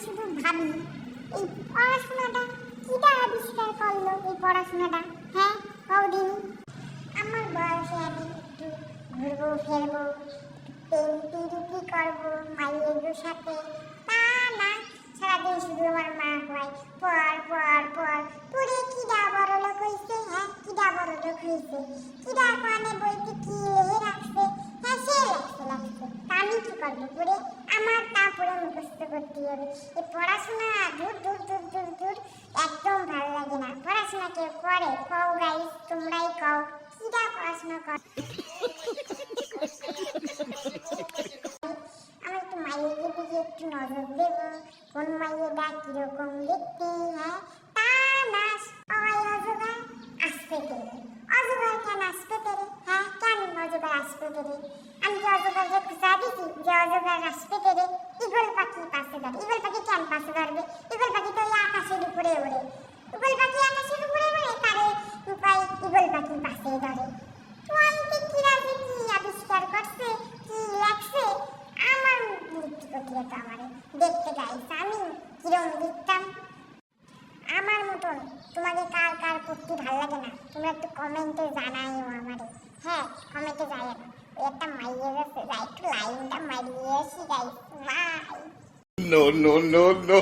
শুধু ভাবি এই পড়াশোনাটা কিটা আবিষ্কার করলো, এই পড়াশোনাটা। হ্যাঁ কদিন আমার বয়সে আমি একটু ঘুরবো ফেরবো, প্রেম প্রীতি করবো মাইয়ের সাথে, তা না সারাদিন শুধু আমার মা হয় পড় পড় পড় পড়ে কিডা বড় লোক হইছে। হ্যাঁ কিডা বড় লোক হইছে, কিডা কোনে বইতে কি লিখে রাখছে। হ্যাঁ সে লাগছে তা আমি কি করবো পড়ে, আমার তা পড়ে মুখস্থ করতে হবে। এই পড়াশোনা দূর দূর দূর দূর দূর একদম ভালো লাগে না। পড়াশোনা কেউ করে কও গাইস, তোমরাই কও কিডা পড়াশোনা কর। আমার একটু মাইয়ের দিকে একটু নজর দেবো, কোন মাইয়েটা কিরকম দেখতে। হ্যাঁ তা না অজগর আসবে পেরে, অজগর কেন আসবে পেরে? হ্যাঁ কেন অজগর আসবে পেরে? আমি কি অজগরকে খুঁজা দিছি যে অজগর আসবে পেরে? ঈগল পাখি পাশে ধরে, ঈগল পাখি কেন পাশে ধরবে? ঈগল পাখি তো আকাশের উপরে ওড়ে, ঈগল পাখি আকাশের উপরে ওড়ে, তারে উপায় ঈগল পাখি পাশে ধরে। কোয়ান্টিক কিরা যে কি আবিষ্কার করছে, কি লেখছে, আমার মৃত্যু প্রক্রিয়া তো আমারে দেখতে গাইছে। আমি কিরম দেখতাম, আমার মতন তোমাকে কার কার পড়তে ভালো লাগে না তোমরা একটু কমেন্টে জানাইও আমারে। হ্যাঁ কমেন্টে যাইও না, ওই একটা মাইয়ে গেছে, যাই একটু লাইনটা মারিয়ে আসি guys. Bye. No, no, no, no.